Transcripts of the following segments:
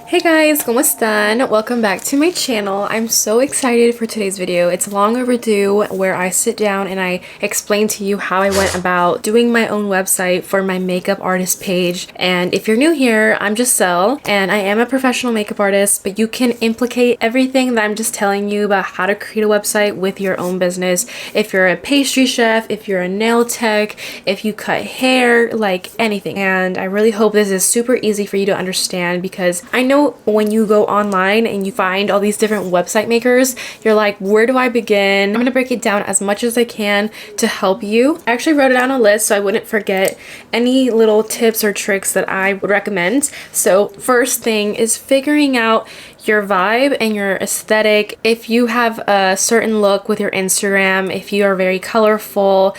Hey guys, ¿cómo están? Welcome back to my channel. I'm so excited for today's video. It's long overdue where I sit down and I explain to you how I went about doing my own website for my makeup artist page. And if you're new here, I'm Giselle and I am a professional makeup artist, but you can implicate everything that I'm just telling you about how to create a website with your own business. If you're a pastry chef, if you're a nail tech, if you cut hair, like anything. And I really hope this is super easy for you to understand because I know when you go online and you find all these different website makers, you're like, where do I begin? I'm gonna break it down as much as I can to help you. I actually wrote it on a list so I wouldn't forget any little tips or tricks that I would recommend. So first thing is figuring out your vibe and your aesthetic. If you have a certain look with your Instagram, if you are very colorful,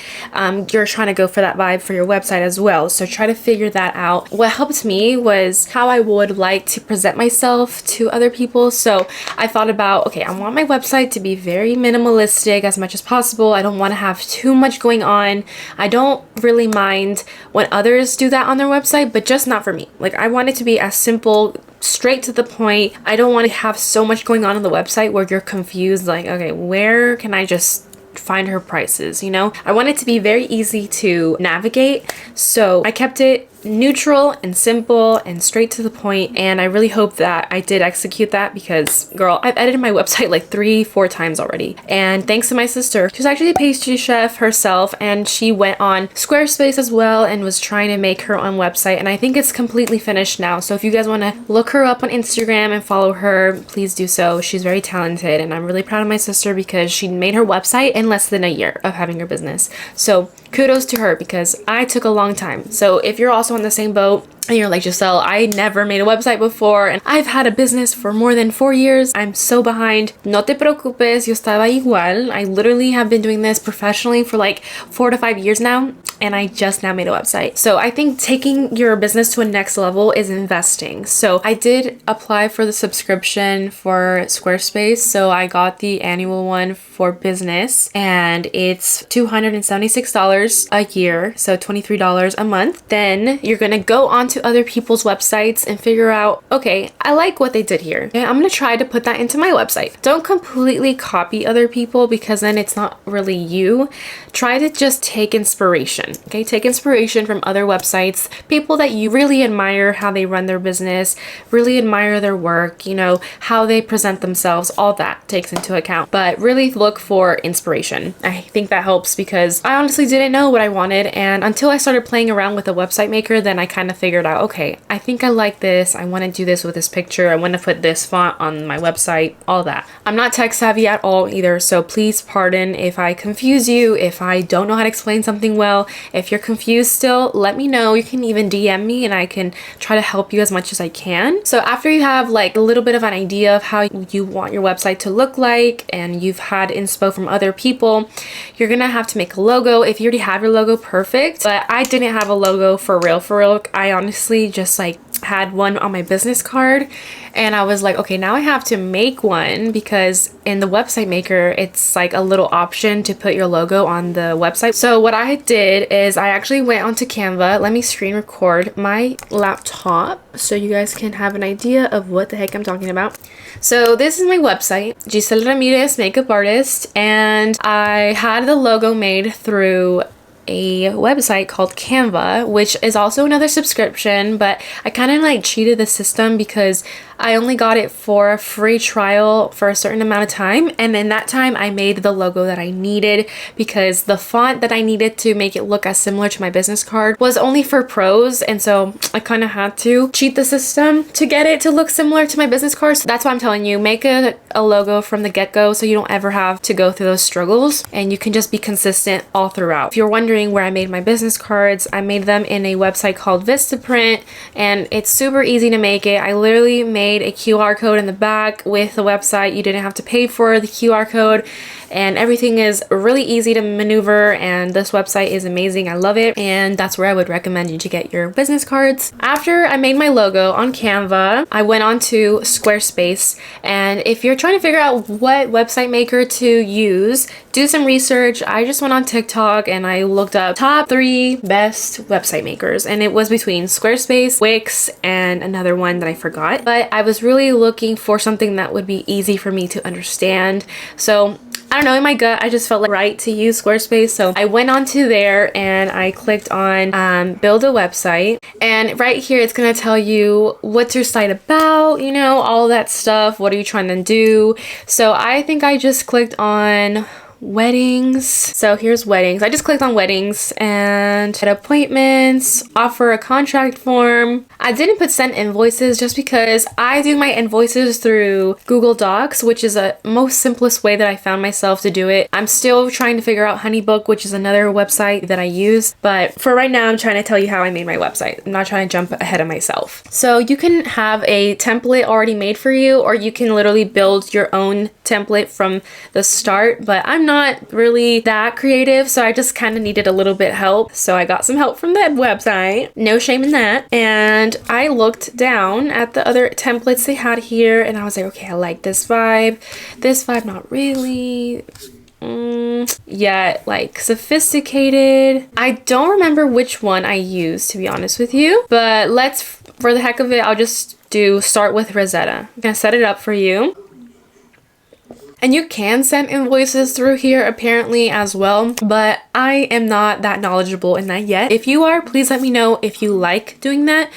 you're trying to go for that vibe for your website as well. So try to figure that out. What helped me was how I would like to present myself to other people. So I thought about, okay, I want my website to be very minimalistic as much as possible. I don't want to have too much going on. I don't really mind when others do that on their website, but just not for me. Like, I want it to be as simple, straight to the point. I don't want to have so much going on the website where you're confused, like, okay, where can I just find her prices, you know? I want it to be very easy to navigate, so I kept it neutral and simple and straight to the point, and I really hope that I did execute that because, girl, I've edited my website like 3-4 times already. And thanks to my sister, she's actually a pastry chef herself, and she went on Squarespace as well and was trying to make her own website, and I think it's completely finished now. So if you guys want to look her up on Instagram and follow her, please do so. She's very talented, and I'm really proud of my sister because she made her website in less than a year of having her business. So kudos to her because I took a long time. So if you're also on the same boat and you're like, Giselle, I never made a website before and I've had a business for more than 4 years, I'm so behind. No te preocupes, yo estaba igual. I literally have been doing this professionally for like 4 to 5 years now, and I just now made a website. So I think taking your business to a next level is investing. So I did apply for the subscription for Squarespace. So I got the annual one for business and it's $276 a year, so $23 a month. Then you're gonna go onto other people's websites and figure out, okay, I like what they did here. Okay, I'm gonna try to put that into my website. Don't completely copy other people because then it's not really you. Try to just take inspiration. Okay, take inspiration from other websites, people that you really admire how they run their business, really admire their work, you know, how they present themselves, all that takes into account. But really look for inspiration. I think that helps because I honestly didn't know what I wanted, and until I started playing around with a website maker, then I kind of figured out, okay, I think I like this. I want to do this with this picture. I want to put this font on my website, all that. I'm not tech savvy at all either, so please pardon if I confuse you, if I don't know how to explain something well. If you're confused still, let me know. You can even DM me and I can try to help you as much as I can. So after you have like a little bit of an idea of how you want your website to look like and you've had inspo from other people, you're gonna have to make a logo. If you already have your logo, perfect. But I didn't have a logo for real. I honestly just like had one on my business card and I was like, okay, now I have to make one because in the website maker it's like a little option to put your logo on the website. So what I did is I actually went onto Canva. Let me screen record my laptop so you guys can have an idea of what the heck I'm talking about. So this is my website, Giselle Ramirez, makeup artist, and I had the logo made through a website called Canva, which is also another subscription, but I kind of like cheated the system because I only got it for a free trial for a certain amount of time, and in that time I made the logo that I needed because the font that I needed to make it look as similar to my business card was only for pros, and so I kind of had to cheat the system to get it to look similar to my business card. So that's why I'm telling you, make a logo from the get-go so you don't ever have to go through those struggles and you can just be consistent all throughout. If you're wondering where I made my business cards, I made them in a website called Vistaprint, and it's super easy to make it. I literally made a QR code in the back with the website. You didn't have to pay for the QR code, and everything is really easy to maneuver, and this website is amazing. I love it, and that's where I would recommend you to get your business cards. After I made my logo on Canva, I went on to Squarespace, and if you're trying to figure out what website maker to use do some research. I just went on TikTok and I looked up top 3 best website makers, and it was between Squarespace, Wix, and another one that I forgot. But I was really looking for something that would be easy for me to understand. So I don't know, in my gut, I just felt like right to use Squarespace. So I went onto there and I clicked on build a website. And right here, it's gonna tell you what's your site about, you know, all that stuff. What are you trying to do? So I think I just clicked on weddings. So here's weddings. I just clicked on weddings and at appointments, offer a contract form. I didn't put send invoices just because I do my invoices through Google Docs, which is a most simplest way that I found myself to do it. I'm still trying to figure out Honeybook, which is another website that I use, but for right now I'm trying to tell you how I made my website. I'm not trying to jump ahead of myself. So you can have a template already made for you, or you can literally build your own template from the start, but I'm not really that creative, so I just kind of needed a little bit help. So I got some help from that website. No shame in that. And I looked down at the other templates they had here and I was like, okay, I like this vibe. This vibe, not really. Yeah, like sophisticated. I don't remember which one I used, to be honest with you, but let's, for the heck of it, I'll just start with Rosetta. I'm gonna set it up for you. And you can send invoices through here apparently as well, but I am not that knowledgeable in that yet. If you are, please let me know if you like doing that.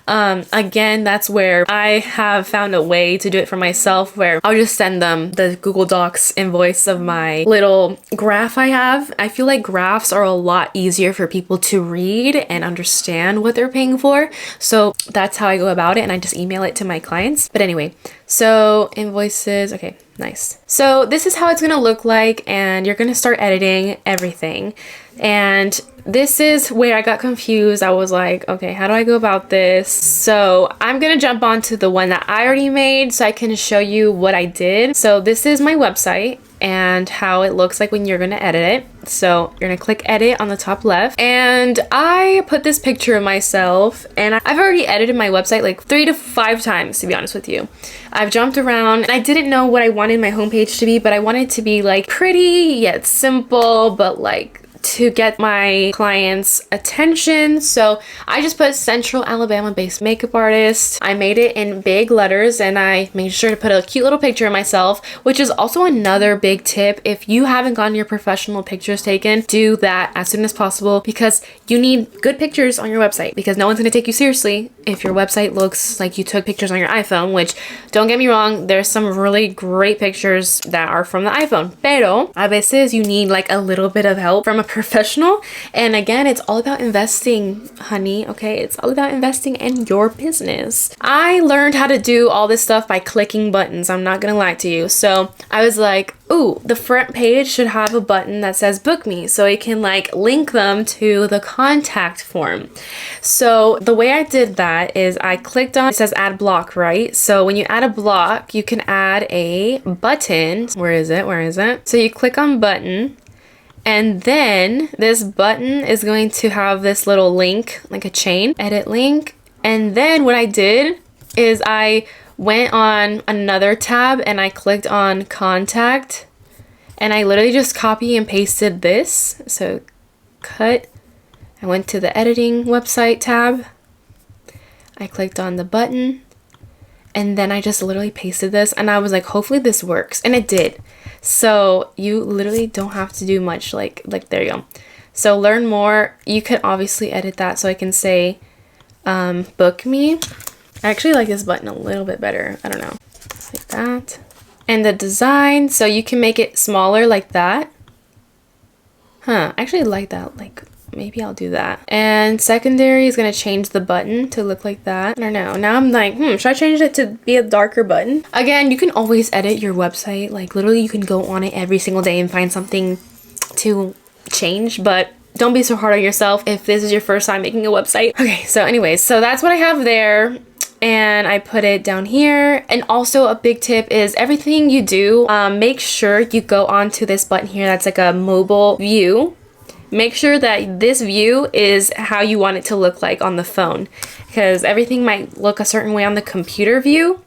Again, that's where I have found a way to do it for myself, where I'll just send them the Google Docs invoice of my little graph I have. I feel like graphs are a lot easier for people to read and understand what they're paying for. So that's how I go about it, and I just email it to my clients. But anyway, so invoices, okay, nice. So this is how it's gonna look like, and you're gonna start editing everything. And this is where I got confused. I was like, okay, how do I go about this? So I'm gonna jump onto the one that I already made so I can show you what I did. So this is my website and how it looks like when you're gonna edit it. So you're gonna click edit on the top left, and I put this picture of myself, and I've already edited my website like 3 to 5 times, to be honest with you. I've jumped around and I didn't know what I wanted my homepage to be, but I wanted it to be like pretty yet simple, but like to get my clients' attention. So I just put Central Alabama based makeup artist. I made it in big letters and I made sure to put a cute little picture of myself, which is also another big tip. If you haven't gotten your professional pictures taken, do that as soon as possible, because you need good pictures on your website, because no one's going to take you seriously if your website looks like you took pictures on your iPhone, which, don't get me wrong, there's some really great pictures that are from the iPhone, pero a veces you need like a little bit of help from a professional. And again, it's all about investing, honey, okay? It's all about investing in your business. I learned how to do all this stuff by clicking buttons, I'm not gonna lie to you. So I was like, ooh, the front page should have a button that says book me, so it can like link them to the contact form. So the way I did that is I clicked on, it says add block, right? So when you add a block, you can add a button. Where is it? Where is it? So you click on button, and then this button is going to have this little link, like a chain, edit link. And then what I did is I went on another tab and I clicked on contact, and I literally just copy and pasted this. So cut, I went to the editing website tab, I clicked on the button, and then I just literally pasted this, and I was like, hopefully this works, and it did. So you literally don't have to do much, like there you go. So learn more, you could obviously edit that so I can say book me. I actually like this button a little bit better, I don't know, like that. And the design, so you can make it smaller like that. I actually like that, like maybe I'll do that. And secondary is gonna change the button to look like that. I don't know, now I'm like, should I change it to be a darker button? Again, you can always edit your website, like literally you can go on it every single day and find something to change, but don't be so hard on yourself if this is your first time making a website. Okay, so anyways, so that's what I have there. And I put it down here. And also a big tip is everything you do, make sure you go onto this button here that's like a mobile view. Make sure that this view is how you want it to look like on the phone, because everything might look a certain way on the computer view,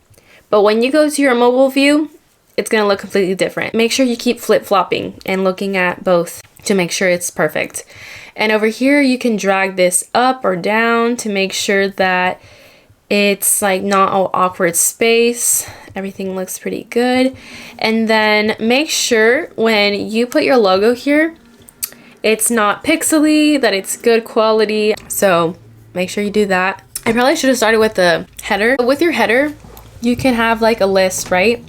but when you go to your mobile view, it's gonna look completely different. Make sure you keep flip-flopping and looking at both to make sure it's perfect. And over here, you can drag this up or down to make sure that it's like not all awkward space. Everything looks pretty good. And then make sure when you put your logo here, it's not pixely, that it's good quality. So make sure you do that. I probably should have started with the header. With your header, you can have like a list, right?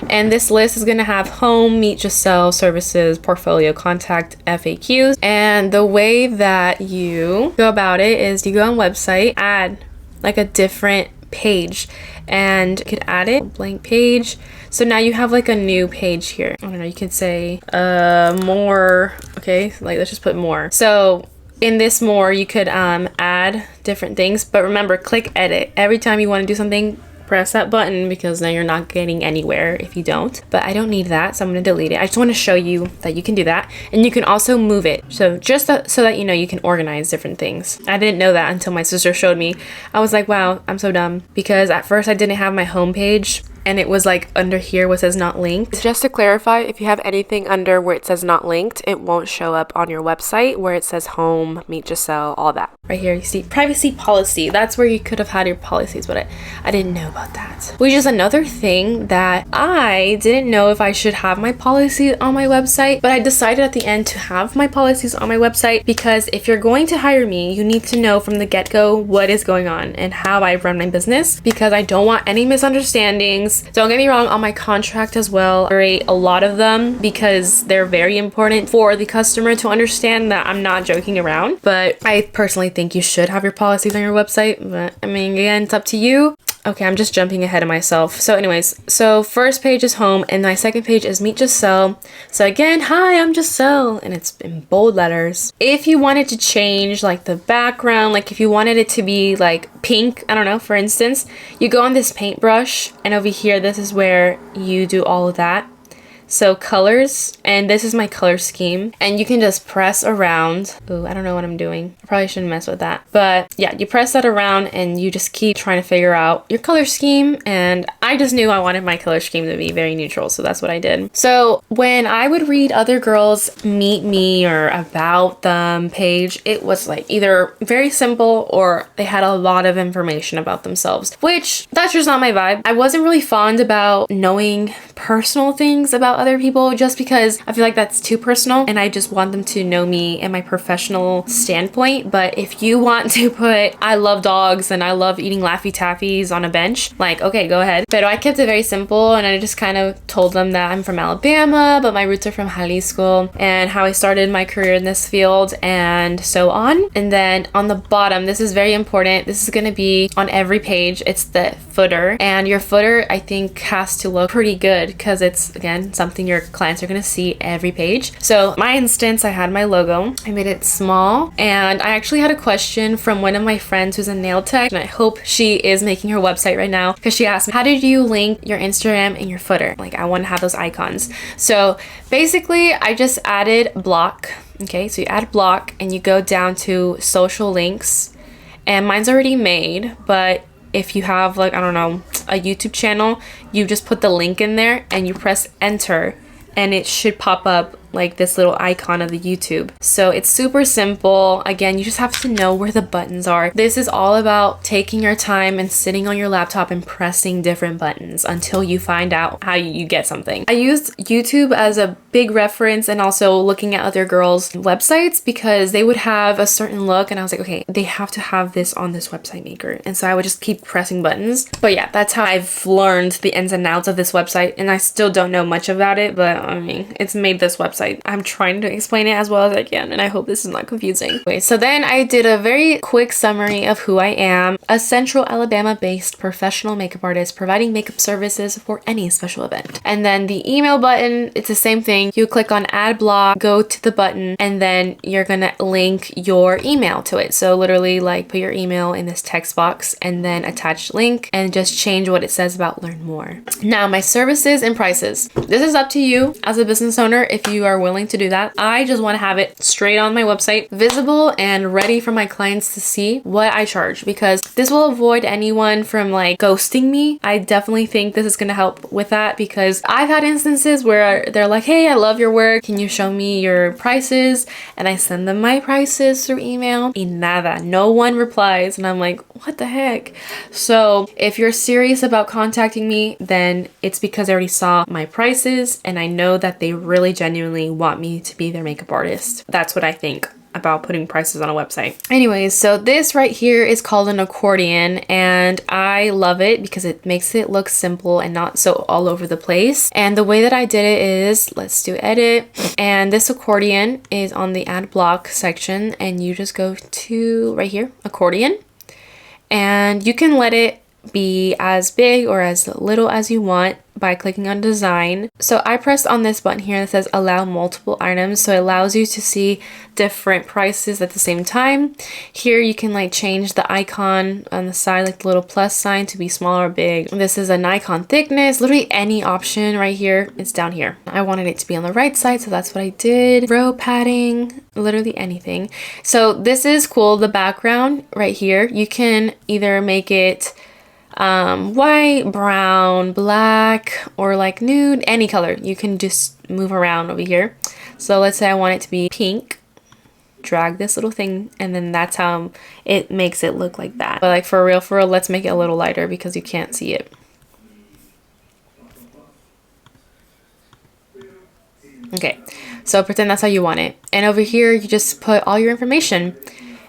And this list is gonna have home, meet Giselle, services, portfolio, contact, FAQs. And the way that you go about it is you go on website, add like a different page, and you could add it, blank page. So now you have like a new page here. I don't know, you could say more, okay, like let's just put more. So in this more, you could add different things, but remember, click edit. Every time you want to do something, press that button, because now you're not getting anywhere if you don't. But I don't need that, so I'm going to delete it. I just want to show you that you can do that, and you can also move it. So just so that you know, you can organize different things. I didn't know that until my sister showed me. I was like, wow, I'm so dumb, because at first I didn't have my home page, and it was like under here where it says not linked. Just to clarify, if you have anything under where it says not linked, it won't show up on your website where it says home, meet Giselle, all that. Right here, you see privacy policy. That's where you could have had your policies, but I didn't know about that. Which is another thing that I didn't know if I should have my policies on my website, but I decided at the end to have my policies on my website, because if you're going to hire me, you need to know from the get-go what is going on and how I run my business, because I don't want any misunderstandings. Don't get me wrong, on my contract as well, I rate a lot of them because they're very important for the customer to understand that I'm not joking around. But I personally think you should have your policies on your website. But I mean, again, it's up to you. Okay, I'm just jumping ahead of myself. So anyways, so first page is home, and my second page is meet Giselle. So again, hi, I'm Giselle, and it's in bold letters. If you wanted to change like the background, like if you wanted it to be like pink, I don't know, for instance, you go on this paintbrush, and over here, this is where you do all of that. So colors, and this is my color scheme, and you can just press around. Ooh, I don't know what I'm doing. I probably shouldn't mess with that. But yeah, you press that around and you just keep trying to figure out your color scheme. And I just knew I wanted my color scheme to be very neutral, so that's what I did. So when I would read other girls' meet me or about them page, it was like either very simple or they had a lot of information about themselves, which that's just not my vibe. I wasn't really fond about knowing personal things about other people, just because I feel like that's too personal, and I just want them to know me and my professional standpoint. But if you want to put I love dogs and I love eating Laffy Taffies on a bench, like, okay, go ahead. But I kept it very simple, and I just kind of told them that I'm from Alabama, but my roots are from Jalisco, and how I started my career in this field, and so on. And then on the bottom, this is very important, this is going to be on every page, it's the footer. And your footer, I think, has to look pretty good, because it's, again, something your clients are going to see every page. So my instance, I had my logo, I made it small, and I actually had a question from one of my friends who's a nail tech, and I hope she is making her website right now, because she asked me, how did you link your Instagram in your footer? Like, I want to have those icons. So basically, I just added block. Okay, so you add block and you go down to social links, and mine's already made, but if you have, like, I don't know, a YouTube channel, you just put the link in there and you press enter, and it should pop up like this little icon of the YouTube. So it's super simple. Again, you just have to know where the buttons are. This is all about taking your time and sitting on your laptop and pressing different buttons until you find out how you get something. I used YouTube as a big reference, and also looking at other girls' websites, because they would have a certain look, and I was like, okay, they have to have this on this website maker. And so I would just keep pressing buttons. But yeah, that's how I've learned the ins and outs of this website, and I still don't know much about it, but I mean, it's made this website. I'm trying to explain it as well as I can, and I hope this is not confusing. Okay, so then I did a very quick summary of who I am. A Central Alabama-based professional makeup artist providing makeup services for any special event. And then the email button, it's the same thing. doing, you click on ad block, go to the button, and then you're gonna link your email to it. So literally like put your email in this text box and then attach link and just change what it says about learn more. Now my services and prices. This is up to you as a business owner if you are willing to do that. I just want to have it straight on my website, visible and ready for my clients to see what I charge, because this will avoid anyone from like ghosting me. I definitely think this is going to help with that, because I've had instances where they're like, hey, I love your work, can you show me your prices? And I send them my prices through email, y nada, no one replies, and I'm like, what the heck? So if you're serious about contacting me, then it's because I already saw my prices and I know that they really genuinely want me to be their makeup artist. That's what I think about putting prices on a website. Anyways, so this right here is called an accordion, and I love it because it makes it look simple and not so all over the place. And the way that I did it is, let's do edit, and this accordion is on the ad block section, and you just go to right here, accordion, and you can let it be as big or as little as you want by clicking on design. So I pressed on this button here that says allow multiple items, so it allows you to see different prices at the same time. Here you can like change the icon on the side, like the little plus sign, to be small or big. This is an icon thickness, literally any option right here, it's down here. I wanted it to be on the right side, so that's what I did. Row padding, literally anything. So this is cool. The background right here, you can either make it white, brown, black, or like nude, any color. You can just move around over here. So let's say I want it to be pink, drag this little thing, and then that's how it makes it look like that. But like for real, let's make it a little lighter because you can't see it. Okay, so pretend that's how you want it. And over here, you just put all your information,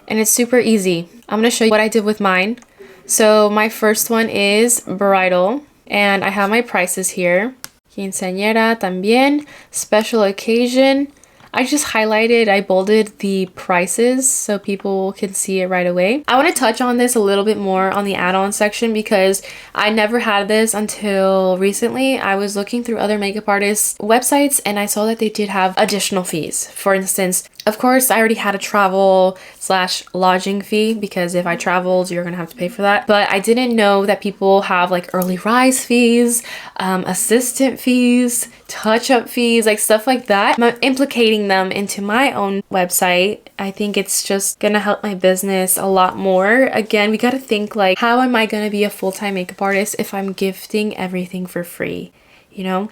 and it's super easy. I'm gonna show you what I did with mine. So my first one is bridal, and I have my prices here. Quinceañera también, special occasion. I just highlighted, I bolded the prices so people can see it right away. I want to touch on this a little bit more on the add-on section because I never had this until recently. I was looking through other makeup artists' websites and I saw that they did have additional fees. For instance, of course, I already had a travel/lodging fee because if I traveled, you're gonna have to pay for that. But I didn't know that people have like early rise fees, assistant fees, touch-up fees, like stuff like that. I'm implicating them into my own website. I think it's just gonna help my business a lot more. Again, we gotta think like, how am I gonna be a full-time makeup artist if I'm gifting everything for free, you know?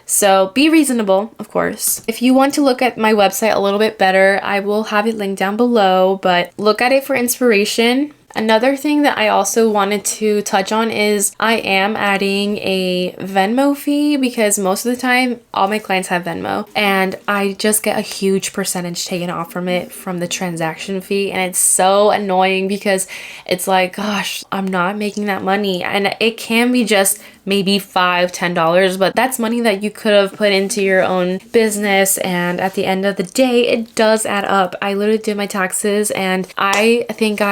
So be reasonable, of course. If you want to look at my website a little bit better, I will have it linked down below, but look at it for inspiration. Another thing that I also wanted to touch on is I am adding a Venmo fee because most of the time all my clients have Venmo and I just get a huge percentage taken off from it from the transaction fee, and it's so annoying because it's like, gosh, I'm not making that money, and it can be just maybe $5-10, but that's money that you could have put into your own business, and at the end of the day it does add up. I literally did my taxes and I think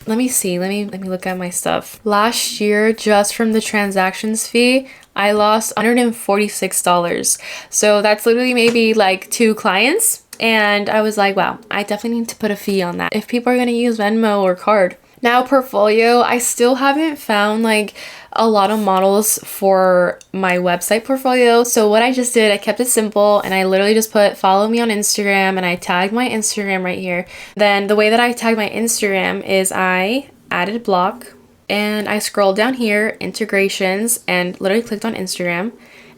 let me see, let me look at my stuff. Last year, just from the transactions fee, I lost $146. So that's literally maybe like 2 clients. And I was like, wow, I definitely need to put a fee on that if people are going to use Venmo or card. Now, portfolio, I still haven't found like a lot of models for my website portfolio. So what I just did, I kept it simple and I literally just put follow me on Instagram and I tagged my Instagram right here. Then the way that I tagged my Instagram is I added block and I scrolled down here, integrations, and literally clicked on Instagram.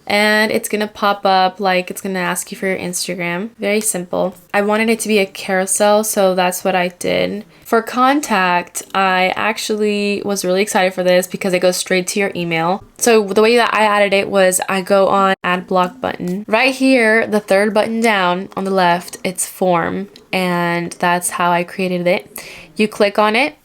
And it's gonna pop up like it's gonna ask you for your Instagram. Very simple. I wanted it to be a carousel, so that's what I did. For contact, I actually was really excited for this because it goes straight to your email. So the way that I added it was I go on add block button. Right here, the third button down on the left, it's form, and that's how I created it. You click on it.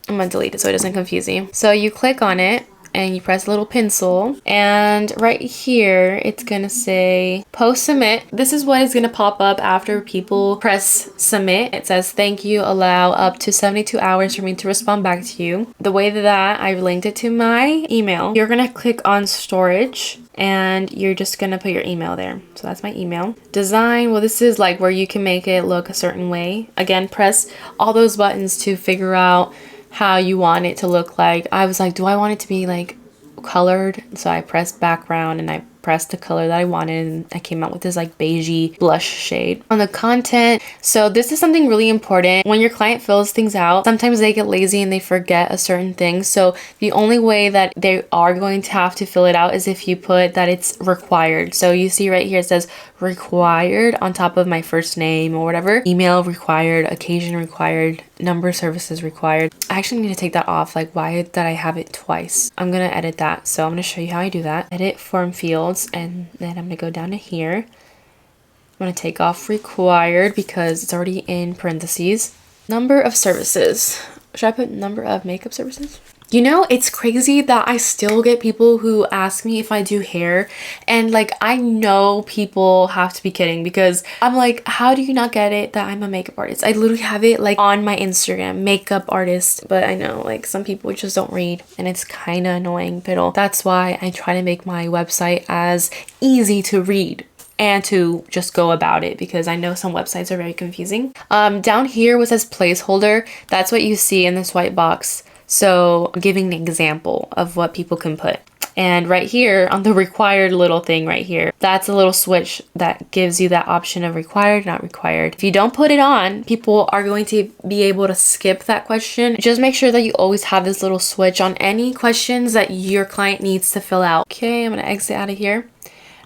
I'm gonna delete it so it doesn't confuse you. So you click on it and you press a little pencil, and right here it's gonna say post submit. This is what is gonna pop up after people press submit. It says thank you, allow up to 72 hours for me to respond back to you. The way that I've linked it to my email, you're gonna click on storage and you're just gonna put your email there. So that's my email. Design, well, this is like where you can make it look a certain way. Again, press all those buttons to figure out how you want it to look like. I was like, do I want it to be like colored? So I pressed background and I pressed the color that I wanted, and I came out with this like beigey blush shade. On the content, so this is something really important. When your client fills things out, sometimes they get lazy and they forget a certain thing. So the only way that they are going to have to fill it out is if you put that it's required. So you see right here it says required on top of my first name or whatever. Email required, occasion required, number of services required. I actually need to take that off. Like, why did I have it twice? I'm gonna edit that. So I'm gonna show you how I do that. Edit form fields, and then I'm gonna go down to here. I'm gonna take off required because it's already in parentheses. Number of services. Should I put number of makeup services? You know, it's crazy that I still get people who ask me if I do hair, and like, I know people have to be kidding, because I'm like, how do you not get it that I'm a makeup artist? I literally have it like on my Instagram, makeup artist. But I know like some people just don't read, and it's kind of annoying, but that's why I try to make my website as easy to read and to just go about it, because I know some websites are very confusing. Down here what says placeholder, that's what you see in this white box. So I'm giving an example of what people can put. And right here on the required little thing right here, that's a little switch that gives you that option of required, not required. If you don't put it on, people are going to be able to skip that question. Just make sure that you always have this little switch on any questions that your client needs to fill out. Okay, I'm gonna exit out of here.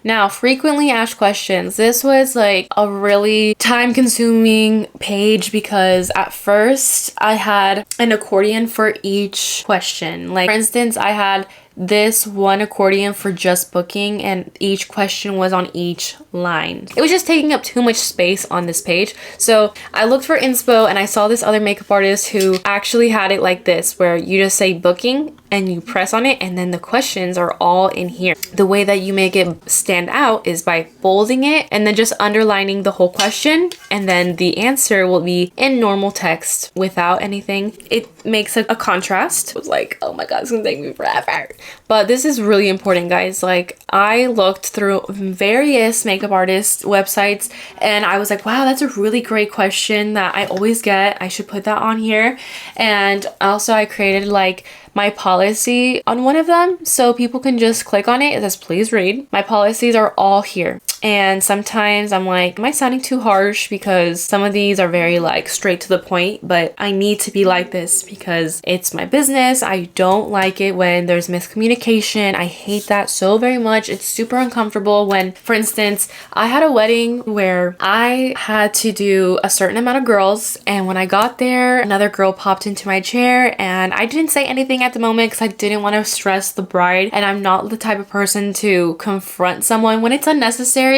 Now, frequently asked questions. This was like a really time-consuming page, because at first I had an accordion for each question. Like, for instance, I had this one accordion for just booking, and each question was on each line. It was just taking up too much space on this page. So I looked for inspo, and I saw this other makeup artist who actually had it like this, where you just say booking and you press on it, and then the questions are all in here. The way that you make it stand out is by bolding it and then just underlining the whole question, and then the answer will be in normal text without anything. It makes a contrast. It was like, oh my god, it's gonna take me forever. But this is really important, guys. Like, I looked through various makeup artist websites, and I was like, wow, that's a really great question that I always get. I should put that on here. And also I created like my policy on one of them, so people can just click on it. It says please read. My policies are all here. And sometimes I'm like, am I sounding too harsh? Because some of these are very like straight to the point, but I need to be like this because it's my business. I don't like it when there's miscommunication. I hate that so very much. It's super uncomfortable when, for instance, I had a wedding where I had to do a certain amount of girls, and when I got there, another girl popped into my chair, and I didn't say anything at the moment because I didn't want to stress the bride, and I'm not the type of person to confront someone when it's unnecessary.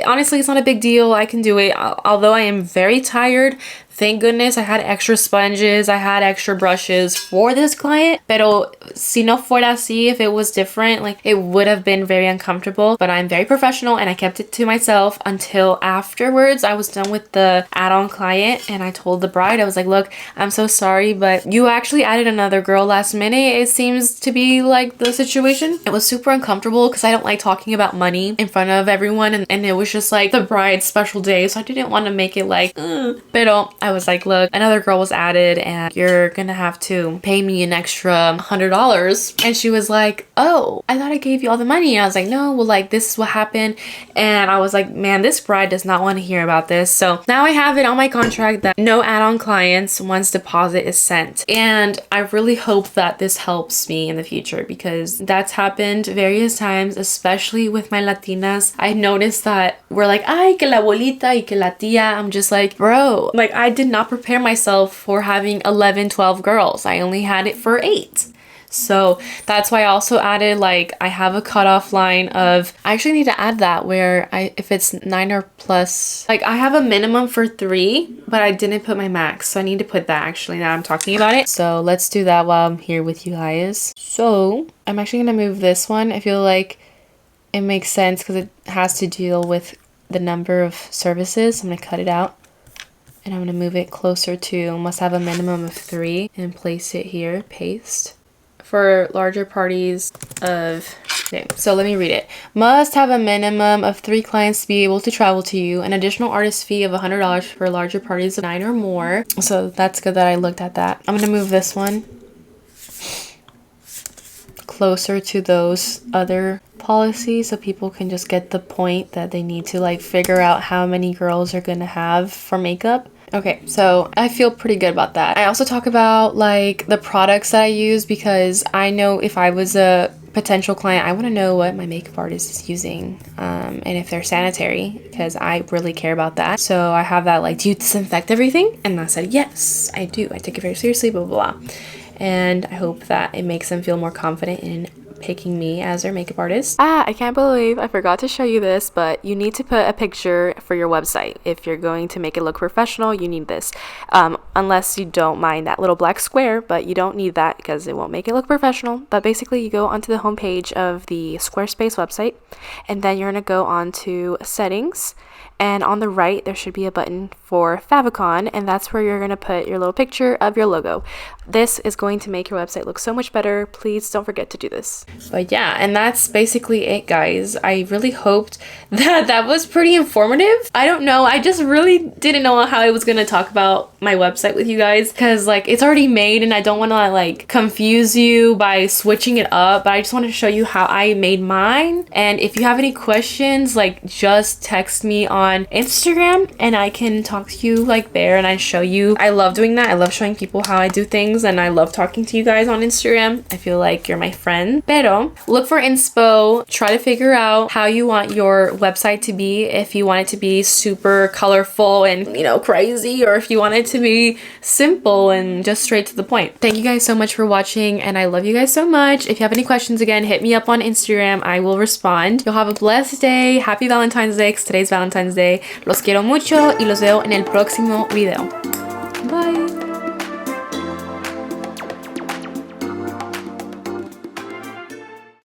Honestly, it's not a big deal. I can do it. Although I am very tired, thank goodness I had extra sponges, I had extra brushes for this client. Pero si no fuera así, if it was different, like, it would have been very uncomfortable. But I'm very professional, and I kept it to myself until afterwards. I was done with the add-on client, and I told the bride, I was like, look, I'm so sorry, but you actually added another girl last minute. It seems to be like the situation. It was super uncomfortable because I don't like talking about money in front of everyone, and it was just like the bride's special day, so I didn't want to make it like, pero I was like, look, another girl was added and you're gonna have to pay me an extra $100. And she was like, oh, I thought I gave you all the money. And I was like, no, well, like, this is what happened. And I was like, man, this bride does not want to hear about this. So now I have it on my contract that no add-on clients once deposit is sent. And I really hope that this helps me in the future, because that's happened various times, especially with my Latinas. I noticed that we're like, ay, que la abuelita y que la tía. I'm just like, bro, like, I did not prepare myself for having 11, 12 girls. I only had it for 8. So that's why I also added, like, I have a cutoff line of, I actually need to add that where if it's 9 or plus, like I have a minimum for 3, but I didn't put my max. So I need to put that actually now I'm talking about it. So let's do that while I'm here with you guys. So I'm actually gonna move this one. I feel like it makes sense because it has to deal with the number of services. I'm gonna cut it out and I'm gonna move it closer to must have a minimum of 3 and place it here, paste. For larger parties of, okay, so let me read it. Must have a minimum of 3 clients to be able to travel to you. An additional artist fee of $100 for larger parties of 9 or more. So that's good that I looked at that. I'm gonna move this one closer to those other policies so people can just get the point that they need to like figure out how many girls are gonna have for makeup. Okay, so I feel pretty good about that. I also talk about like the products that I use because I know if I was a potential client, I want to know what my makeup artist is using and if they're sanitary because I really care about that. So I have that like, do you disinfect everything? And I said, yes, I do. I take it very seriously, blah, blah, blah. And I hope that it makes them feel more confident in picking me as their makeup artist. I can't believe I forgot to show you this, but you need to put a picture for your website. If you're going to make it look professional, you need this. Unless you don't mind that little black square, but you don't need that because it won't make it look professional. But basically you go onto the homepage of the Squarespace website and then you're gonna go on to settings. And on the right, there should be a button for favicon, and that's where you're going to put your little picture of your logo. This is going to make your website look so much better. Please don't forget to do this. But yeah, and that's basically it, guys. I really hoped that that was pretty informative. I don't know. I just really didn't know how I was going to talk about my website with you guys because like it's already made and I don't want to like confuse you by switching it up. But I just wanted to show you how I made mine. And if you have any questions, like just text me on Instagram and I can talk to you like there and I show you. I love doing that. I love showing people how I do things and I love talking to you guys on Instagram. I feel like you're my friend. Pero look for inspo. Try to figure out how you want your website to be. If you want it to be super colorful and, you know, crazy, or if you want it to be simple and just straight to the point. Thank you guys so much for watching and I love you guys so much. If you have any questions, again, hit me up on Instagram. I will respond. You'll have a blessed day. Happy Valentine's Day because today's Valentine's Day. Los quiero mucho y los veo en el próximo video. Bye.